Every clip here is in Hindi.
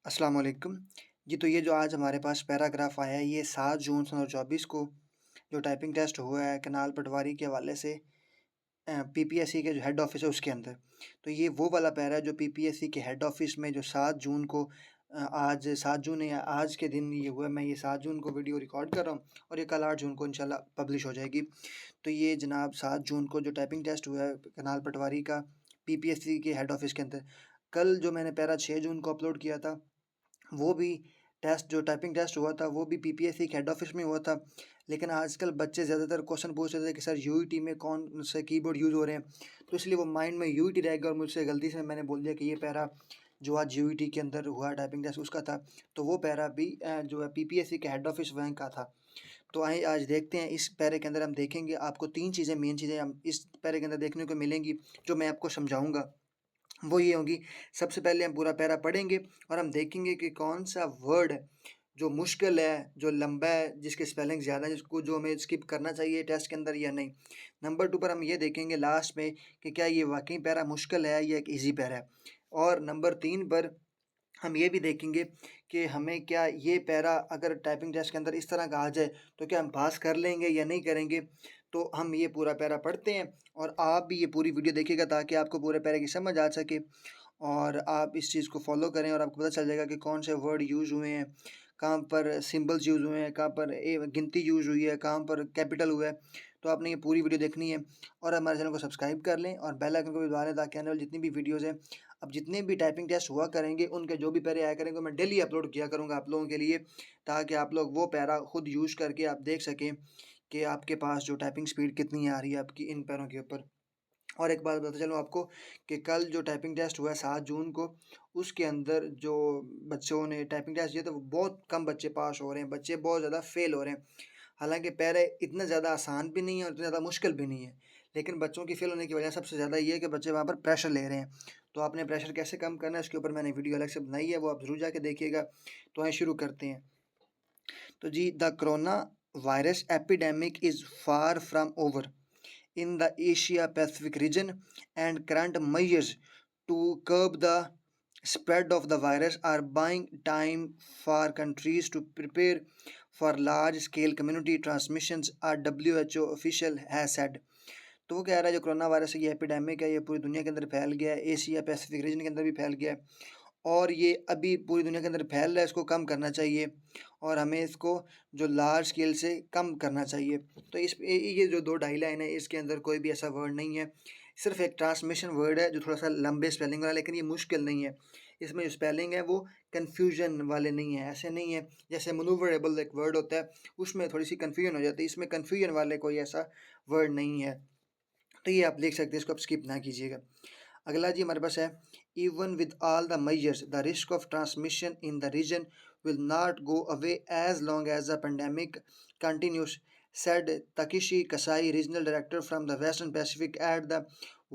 अस्सलाम वालेकुम। जी, तो ये जो आज हमारे पास पैराग्राफ आया है, ये 7 जून सन 2024 को जो टाइपिंग टेस्ट हुआ है कनाल पटवारी के हवाले से पीपीएससी के जो हेड ऑफ़िस है उसके अंदर। तो ये वो वाला पैरा है जो पीपीएससी के हेड ऑफ़िस में जो 7 जून को आज 7 जून है या आज के दिन ये हुआ है। मैं ये 7 जून को वीडियो रिकॉर्ड कर रहा हूँ और ये कल 8 जून को इंशाल्लाह पब्लिश हो जाएगी। तो ये जनाब 7 जून को जो टाइपिंग टेस्ट हुआ है कनाल पटवारी का पीपीएससी के हेड ऑफ़िस के अंदर। कल जो मैंने पैरा 6 जून को अपलोड किया था वो भी टेस्ट जो टाइपिंग टेस्ट हुआ था वो भी पीपीएससी के हेड ऑफिस में हुआ था। लेकिन आजकल बच्चे ज़्यादातर क्वेश्चन पूछ रहे थे कि सर यूईटी में कौन से कीबोर्ड यूज़ हो रहे हैं, तो इसलिए वो माइंड में यूईटी रह गया और मुझसे गलती से मैंने बोल दिया कि ये पैरा जो आज यूईटी के अंदर हुआ टाइपिंग टेस्ट उसका था। तो वो पैरा भी जो है पीपीएससी के हेड ऑफिस वहीं का था। तो आइए आज देखते हैं इस पैरे के अंदर हम देखेंगे आपको 3 चीज़ें मेन चीज़ें हम इस पैरे के अंदर देखने को मिलेंगी जो मैं आपको समझाऊँगा। वो ये होगी, सबसे पहले हम पूरा पैरा पढ़ेंगे और हम देखेंगे कि कौन सा वर्ड है जो मुश्किल है, जो लंबा है, जिसके स्पेलिंग ज़्यादा है, जिसको जो हमें स्किप करना चाहिए टेस्ट के अंदर या नहीं। नंबर 2 पर हम ये देखेंगे लास्ट में कि क्या ये वाक़ई पैरा मुश्किल है या एक ईज़ी पैरा है। और नंबर 3 पर हम ये भी देखेंगे कि हमें क्या ये पैरा अगर टाइपिंग टेस्ट के अंदर इस तरह का आ जाए तो क्या हम पास कर लेंगे या नहीं करेंगे। तो हम ये पूरा पैरा पढ़ते हैं और आप भी ये पूरी वीडियो देखिएगा ताकि आपको पूरे पैरे की समझ आ सके और आप इस चीज़ को फॉलो करें और आपको पता चल जाएगा कि कौन से वर्ड यूज़ हुए हैं, कहाँ पर सिंबल्स यूज़ हुए हैं, कहाँ पर गिनती यूज़ हुई है, कहाँ पर कैपिटल हुआ है। तो आपने ये पूरी वीडियो देखनी है और हमारे चैनल को सब्सक्राइब कर लें और बेल आइकन को भी दबा लें ताकि आने वाली जितनी भी वीडियोज़ हैं, अब जितने भी टाइपिंग टेस्ट हुआ करेंगे उनके जो भी पैरे आया करेंगे मैं डेली अपलोड किया करूँगा आप लोगों के लिए, ताकि आप लोग वो पैरा खुद यूज़ करके आप देख सकें कि आपके पास जो टाइपिंग स्पीड कितनी आ रही है आपकी इन पैरों के ऊपर। और एक बात बताता चलूँ आपको कि कल जो टाइपिंग टेस्ट हुआ है 7 जून को, उसके अंदर जो बच्चों ने टाइपिंग टेस्ट दिया था वो बहुत कम बच्चे पास हो रहे हैं, बच्चे बहुत ज़्यादा फ़ेल हो रहे हैं। हालाँकि पैरे इतना ज़्यादा आसान भी नहीं है और इतना ज़्यादा मुश्किल भी नहीं है। लेकिन बच्चों की फ़ेल होने की वजह सबसे ज़्यादा ये है कि बच्चे वहाँ पर प्रेशर ले रहे हैं। तो आपने प्रेशर कैसे कम करना है इसके ऊपर मैंने वीडियो अलग से बनाई है, वो आप ज़रूर जाके देखिएगा। तो आइए शुरू करते हैं। तो जी, the corona virus epidemic is far from over in the Asia Pacific region, and current measures to curb the spread of the virus are buying time for countries to prepare for large scale community transmissions, a WHO official has said। तो वो कह रहा है जो कोरोना वायरस है ये एपिडेमिक है, ये पूरी दुनिया के अंदर फैल गया है, एशिया पैसिफिक रीजन के अंदर भी फैल गया है और ये अभी पूरी दुनिया के अंदर फैल रहा है, इसको कम करना चाहिए और हमें इसको जो लार्ज स्केल से कम करना चाहिए। तो ये जो 2 ढाई लाइन है इसके अंदर कोई भी ऐसा वर्ड नहीं है, सिर्फ एक ट्रांसमिशन वर्ड है जो थोड़ा सा लंबे स्पेलिंग वाला है, लेकिन ये मुश्किल नहीं है। इसमें जो स्पेलिंग है वो कन्फ्यूजन वाले नहीं है, ऐसे नहीं है जैसे मनूवरेबल एक वर्ड होता है उसमें थोड़ी सी कन्फ्यूजन हो जाती है, इसमें कन्फ्यूजन वाले कोई ऐसा वर्ड नहीं है। तो ये आप देख सकते हैं, इसको आप स्किप ना कीजिएगा। अगला जी हमारे पास है, even with all the measures the risk of transmission in the region will not go away as long as the pandemic continues, said Takeshi Kasai, regional director from the Western Pacific at the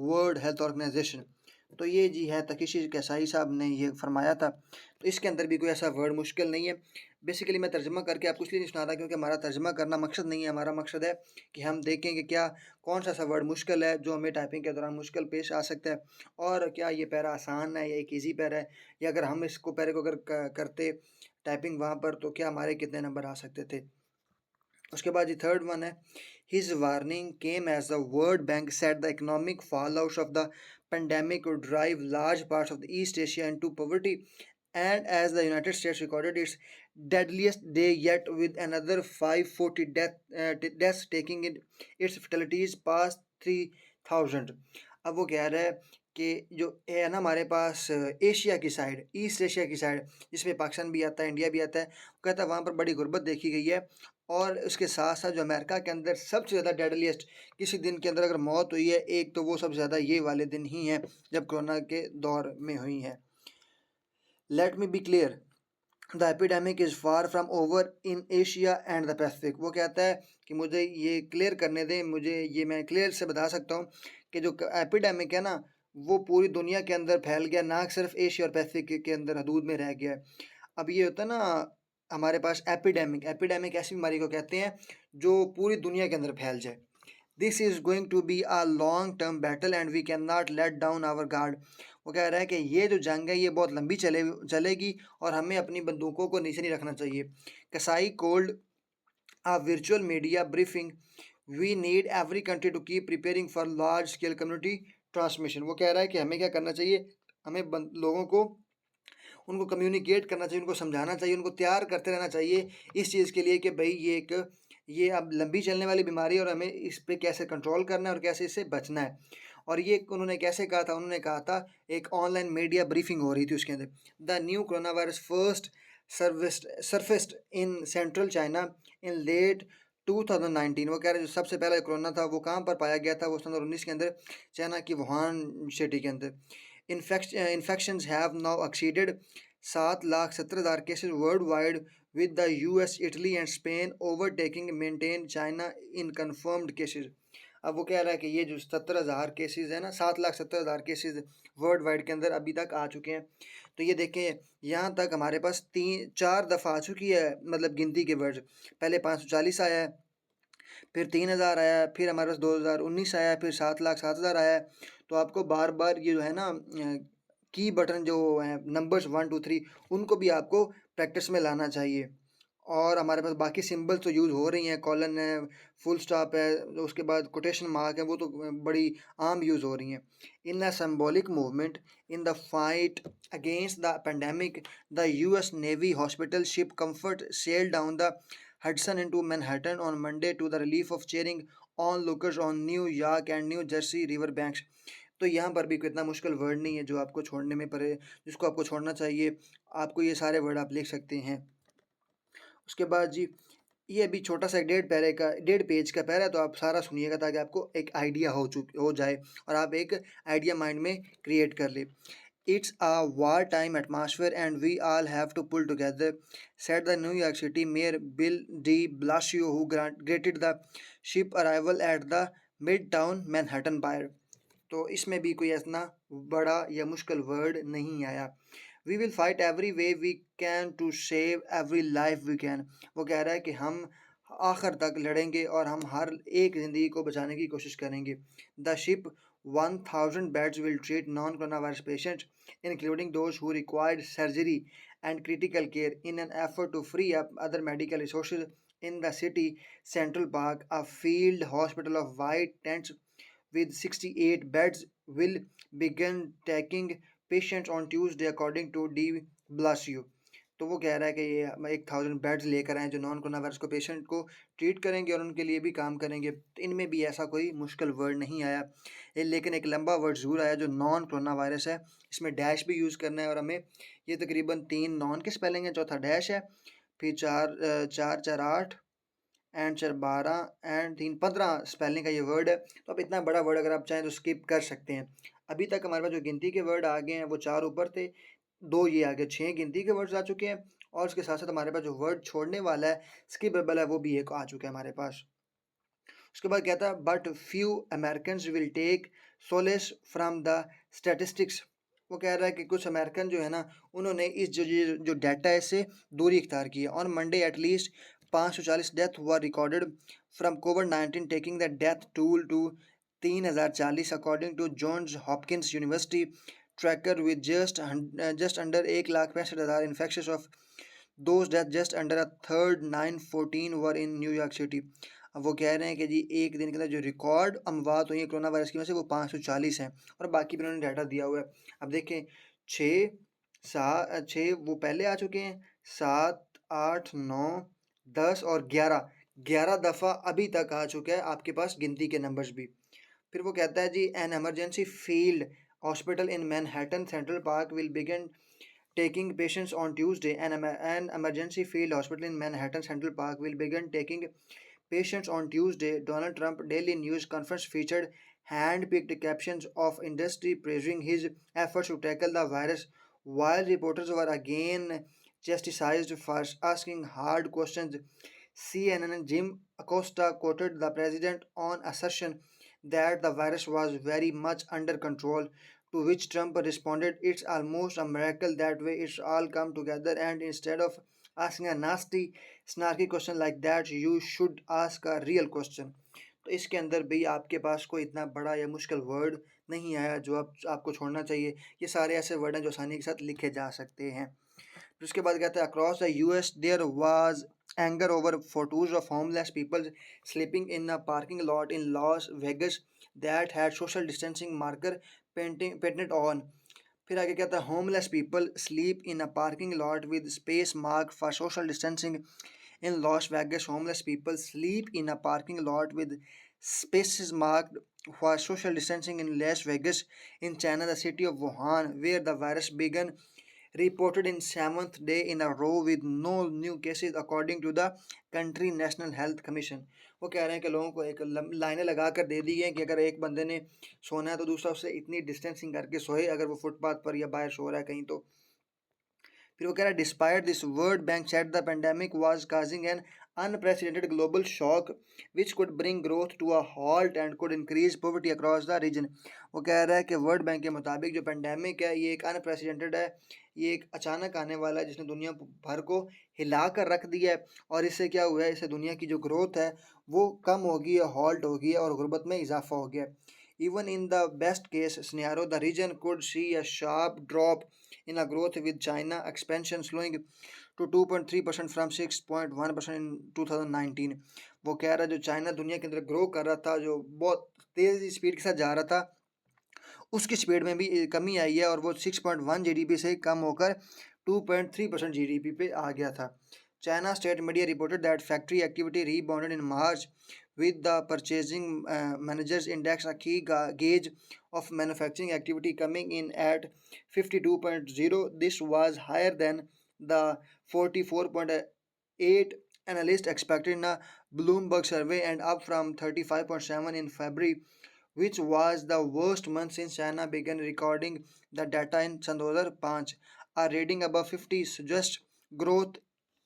World Health Organization। तो ये जी है तकीशी कसाई साहब ने ये फरमाया था। तो इसके अंदर भी कोई ऐसा वर्ड मुश्किल नहीं है। बेसिकली मैं तर्जुमा करके आपको इसलिए नहीं सुना रहा क्योंकि हमारा तर्जुमा करना मकसद नहीं है, हमारा मकसद है कि हम देखें कि क्या कौन सा ऐसा वर्ड मुश्किल है जो हमें टाइपिंग के दौरान मुश्किल पेश आ सकता है और क्या ये पैरा आसान है या एक ईजी पैरा है, या अगर हम इसको पैरे को अगर करते टाइपिंग वहाँ पर तो क्या हमारे कितने नंबर आ सकते थे। उसके बाद ये थर्ड वन है, his warning came as the world bank set the economic fall out of the pandemic would drive large parts of the East Asia into poverty, and as the United States recorded its deadliest day yet with another 540 deaths taking its fatalities past 3,000। अब वो कह रहा है कि जो है ना हमारे पास एशिया की साइड, ईस्ट एशिया की साइड जिसमें पाकिस्तान भी आता है, इंडिया भी आता है, वो कहता है वहाँ पर बड़ी गुर्बत देखी गई है और उसके साथ साथ जो अमेरिका के अंदर सबसे ज़्यादा डेडलीस्ट किसी दिन के अंदर अगर मौत हुई है एक, तो वो सबसे ज़्यादा ये वाले दिन ही हैं जब कोरोना के दौर में हुई हैं। Let me be clear, the epidemic is far from over in Asia and the Pacific. वो कहता है कि मुझे ये क्लियर करने दें, मुझे ये मैं क्लियर से बता सकता हूँ कि जो एपिडेमिक है ना वो पूरी दुनिया के अंदर फैल गया, ना सिर्फ एशिया और पैसिफिक के अंदर हदूद में रह गया है। अब ये होता है ना हमारे पास एपिडेमिक, एपिडेमिक ऐसी बीमारी को कहते हैं जो पूरी दुनिया के अंदर फैल जाए। This is going to be a long term battle and we can not let down our guard. वो कह रहा है कि ये जो जंग है ये बहुत लंबी चलेगी और हमें अपनी बंदूकों को नीचे नहीं रखना चाहिए। Kasai called a virtual media briefing, we need every country to keep preparing for large scale community transmission. वो कह रहा है कि हमें क्या करना चाहिए, हमें लोगों को उनको कम्युनिकेट करना चाहिए, उनको समझाना चाहिए, उनको तैयार करते रहना चाहिए इस चीज़ के लिए कि भाई ये अब लंबी चलने वाली बीमारी है और हमें इस पे कैसे कंट्रोल करना है और कैसे इससे बचना है। और ये उन्होंने कैसे कहा था, उन्होंने कहा था एक ऑनलाइन मीडिया ब्रीफिंग हो रही थी उसके अंदर। The new corona virus first surfaced in central China in late 2019। वो कह रहे हैं जो सबसे पहला कोरोना था वो कहाँ पर पाया गया था, वो सन 2019 के अंदर चाइना की वुहान सिटी के अंदर। Infections have now exceeded 7,70,000 cases worldwide, with the US, Italy and Spain overtaking maintain China in confirmed cases। अब वो कह रहा है कि ये जो 70,000 केसेस है ना, 7,70,000 केसेस वर्ल्ड वाइड के अंदर अभी तक आ चुके हैं। तो ये देखें यहाँ तक हमारे पास 3-4 दफ़ा आ चुकी है, मतलब गिनती के वर्ड। पहले 540 आया है, फिर 3,000 आया, फिर हमारे पास 2019 आया, फिर 7,07,000 आया। तो आपको बार बार ये जो है ना की बटन जो है नंबर्स 1 2 3 उनको भी आपको प्रैक्टिस में लाना चाहिए। और हमारे पास बाकी सिंबल्स तो यूज़ हो रही हैं, कॉलन है, फुल स्टॉप है, उसके बाद कोटेशन मार्क है, वो तो बड़ी आम यूज़ हो रही हैं। In the symbolic movement in the fight against the pandemic, the US navy hospital ship comfort sail down the Hudson into Manhattan on Monday to the relief of cheering onlookers on New York and New Jersey river banks। तो यहाँ पर भी कितना मुश्किल वर्ड नहीं है जो आपको छोड़ने में पड़े, जिसको आपको छोड़ना चाहिए। आपको ये सारे वर्ड आप लिख सकते हैं। उसके बाद जी ये अभी छोटा सा एक 1.5 पेज का पैरा है, तो आप सारा सुनिएगा ताकि आपको एक आइडिया हो जाए और आप एक आइडिया माइंड में क्रिएट कर ले। It's a wartime atmosphere and we all have to pull together, said the New York City Mayor Bill de Blasio, who greeted the ship arrival at the Midtown Manhattan Pier। तो इसमें भी कोई इतना बड़ा या मुश्किल वर्ड नहीं आया। We will fight every way we can to save every life we can. वो कह रहा है कि हम आखिर तक लड़ेंगे और हम हर एक ज़िंदगी को बचाने की कोशिश करेंगे। The ship 1,000 beds will treat non corona virus patients including those who required surgery and critical care in an effort to free up other medical resources in the city Central Park. A field hospital of white tents with 68 beds will begin taking patients on Tuesday according to de Blasio। तो वो कह रहा है कि ये 1,000 बेड्स लेकर आए जो नॉन कोरोना वायरस को पेशेंट को ट्रीट करेंगे और उनके लिए भी काम करेंगे। तो इनमें भी ऐसा कोई मुश्किल वर्ड नहीं आया, लेकिन एक लंबा वर्ड ज़रूर आया जो नॉन कोरोना वायरस है। इसमें डैश भी यूज़ करना है और हमें ये तकरीबन 3 नॉन के स्पेलिंग है, चौथा डैश है, फिर 4 4 4 8 एंड 4 12 एंड 3 15 स्पेलिंग का ये वर्ड है। तो अब इतना बड़ा वर्ड अगर आप चाहें तो स्किप कर सकते हैं। अभी तक हमारे पास जो गिनती के वर्ड आ गए हैं वो 4 ऊपर थे, 2 ये आ गए, 6 गिनती के वर्ड्स आ चुके हैं। और उसके साथ साथ हमारे पास जो वर्ड छोड़ने वाला है, स्किपेबल है, वो भी एक आ चुका है हमारे पास। उसके बाद कहता है but few American will take solace from the statistics. वो कह रहा है कि कुछ अमेरिकन जो है ना, उन्होंने इस जो डाटा है इससे दूरी इख्तियार की है। ऑन मंडे एटलीस्ट 540 डेथ हुआ रिकॉर्डेड फ्रॉम कोविड-19 taking the death toll to 3,040 according to Johns Hopkins University tracker with just under 1,65,000 infection of those death just under a third 914 were in New York city. अब वो कह रहे हैं कि जी एक दिन के अंदर जो रिकॉर्ड अमवात हुई है कोरोना वायरस की वजह से वो 540 हैं और बाकी भी उन्होंने डाटा दिया हुआ है। अब देखें 6 वो पहले आ चुके हैं, 7 8 9 10 और 11 दफ़ा अभी तक आ चुका है आपके पास गिनती के नंबर्स भी। फिर वो कहता है जी an emergency field hospital in Manhattan central park will begin taking patients on Tuesday. An emergency field hospital in Manhattan Central Park will begin taking patients on Tuesday. Donald Trump Daily News conference featured hand-picked captions of industry praising his efforts to tackle the virus, while reporters were again chastised for asking hard questions. CNN Jim Acosta quoted the president on assertion that the virus was very much under control, to which Trump responded, "It's almost a miracle that way it's all come together, and instead of asking a nasty, snarky question like that, you should ask a real question।" तो इसके अंदर भी आपके पास कोई इतना बड़ा या मुश्किल वर्ड नहीं आया जो आप आपको छोड़ना चाहिए। ये सारे ऐसे वर्ड हैं जो आसानी के साथ लिखे जा सकते हैं। फिर उसके बाद कहते हैं across the US there was anger over photos of homeless people sleeping in a parking lot in Las Vegas that had social distancing marker painting painted on. फिर आगे कहता है homeless people sleep in a parking lot with space mark for social distancing in Las Vegas. Homeless people sleep in a parking lot with spaces marked for social distancing in Las Vegas in China, the city of Wuhan, where the virus began, reported in seventh day in a row with no new cases according to the country national health commission। वो कह रहे हैं कि लोगों को एक लाइनें लगा कर दे दी हैं कि अगर एक बंदे ने सोना है तो दूसरा उससे इतनी डिस्टेंसिंग करके सोए, अगर वो फुटपाथ पर या बाहर सो रहा है कहीं तो। फिर वो कह रहा है despite this world bank said the pandemic was causing an unprecedented global shock which could bring growth to a halt and could increase poverty across the region। वो कह रहा है कि वर्ल्ड बैंक के मुताबिक जो पेंडेमिक है ये एक अनप्रेसिडेंटेड है, ये एक अचानक आने वाला है जिसने दुनिया भर को हिला कर रख दिया है, और इससे क्या हुआ है, इससे दुनिया की जो ग्रोथ है वो कम होगी है, हॉल्ट होगी है और गुर्बत में इजाफा हो गया है। Even in the best case scenario, the region could see a sharp drop in a growth with China expansion slowing to 2.3% from 6.1% in 2019। वो कह रहा है जो चाइना दुनिया के अंदर ग्रो कर रहा था, जो बहुत तेज़ स्पीड के साथ जा रहा था, उसकी स्पीड में भी कमी आई है और वो 6.1 जीडीपी से कम होकर 2.3% जीडीपी पे आ गया था। China state media reported that factory activity rebounded in March with the purchasing managers index, a key gauge of manufacturing activity, coming in at 52.0। This was higher than the 44.8 analysts expected in a Bloomberg survey and up from 35.7 in February, which was the worst month since China began recording the data in 2005। A reading above 50 suggests growth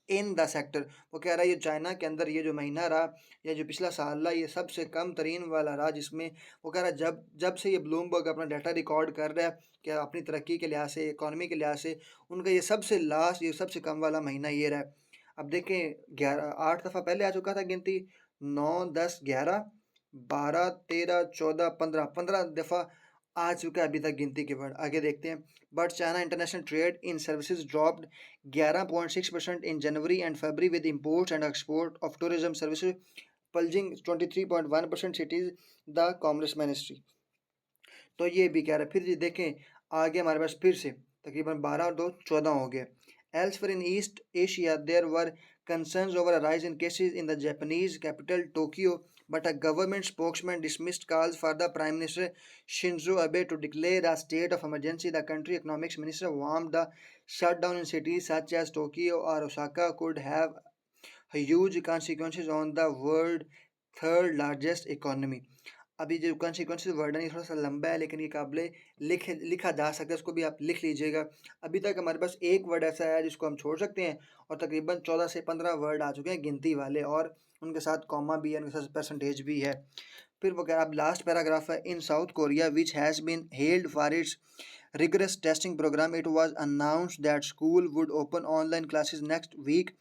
in the sector. वो कह रहा है ये चाइना के अंदर ये जो महीना रहा या जो पिछला साल रहा ये सबसे कम तरीन वाला रहा, जिसमें वो कह रहा है जब जब से ये ब्लूमबर्ग अपना डाटा रिकॉर्ड कर रहा है कि अपनी तरक्की के लिहाज से, इकॉनमी के लिहाज से, उनका ये सबसे लास्ट, ये सबसे कम वाला महीना ये रहा है। अब देखें 8 दफ़ा पहले आ चुका था गिनती, 9 10 11 12 13 14 15 15 दफ़ा आ चुका है अभी तक गिनती के बाद। आगे देखते हैं। But China international trade in services dropped 11.6% in January and February with imports and export of tourism services plunging 23.1%, cities the Commerce Ministry। तो ये भी कह रहा है। फिर ये देखें आगे हमारे पास फिर से तकरीबन 12 और 2 14 हो गए। Elsewhere in East Asia there were concerns over a rise in cases in the Japanese capital Tokyo, but a government spokesman dismissed calls for the Prime Minister Shinzo Abe to declare a state of emergency। The country economics minister warned the shutdown in cities such as Tokyo or Osaka could have huge consequences on the world third largest economy। अभी जो कॉन्सिक्वेंसेस वर्ड है ये थोड़ा सा लंबा है लेकिन ये काबिल लिखा जा सकता है, इसको भी आप लिख लीजिएगा। अभी तक हमारे पास एक वर्ड ऐसा है जिसको हम छोड़ सकते हैं और तकरीबन 14 से 15 वर्ड आ चुके हैं गिनती वाले, और उनके साथ कॉमा भी है, उनके साथ परसेंटेज भी है। फिर वो अब लास्ट पैराग्राफ है। In South Korea which has been held for its rigorous testing program, it was announced that school would open online classes next week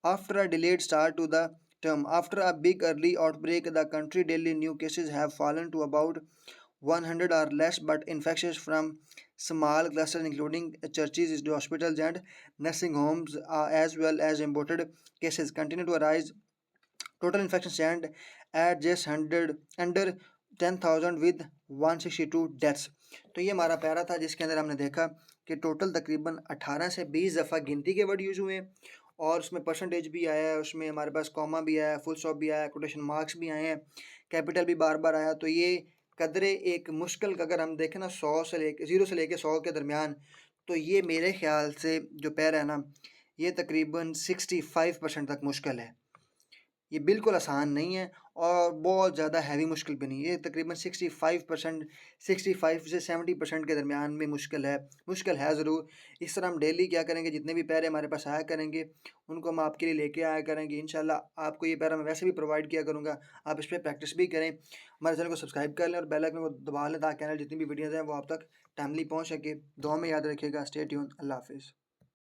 after a delayed start to the term. After a big early outbreak, the country daily new cases have fallen to about 100 or less, but infections from small clusters including churches, hospitals and nursing homes, as well as imported cases continue to rise। Total infections stand at just 100 under 10,000 with 162 deaths. तो ये हमारा पैरा था जिसके अंदर हमने देखा कि टोटल तकरीबन 18 से 20 दफ़ा गिनती के वर्ड यूज़ हुए हैं और उसमें परसेंटेज भी आया है, उसमें हमारे पास कॉमा भी आया है, फुल स्टॉप भी आया है, कोटेशन मार्क्स भी आए हैं, कैपिटल भी बार बार आया। तो ये कदरे एक मुश्किल का अगर हम देखें ना 100 से लेके 0 से लेके 100 के दरमियान, तो ये मेरे ख्याल से जो पैरा है ना ये तकरीबन 65% तक मुश्किल है। ये बिल्कुल आसान नहीं है और बहुत ज़्यादा हैवी मुश्किल भी नहीं है। ये तकरीबन 65% 65 से 70% के दरमियान में मुश्किल है ज़रूर। इस तरह हम डेली क्या करेंगे, जितने भी पैरे हमारे पास आया करेंगे उनको हम आपके लिए लेके आया करेंगे। इंशाल्लाह आपको ये पैरा मैं वैसे भी प्रोवाइड किया करूँगा, आप इस पर प्रैक्टिस भी करें। हमारे चैनल को सब्सक्राइब कर लें और बेल आइकन को दबा लें ताकि जितनी भी वीडियोज़ हैं वो आप तक टाइमली पहुँच सके। दुआ में याद रखिएगा। Stay tune. अल्लाह हाफिज़।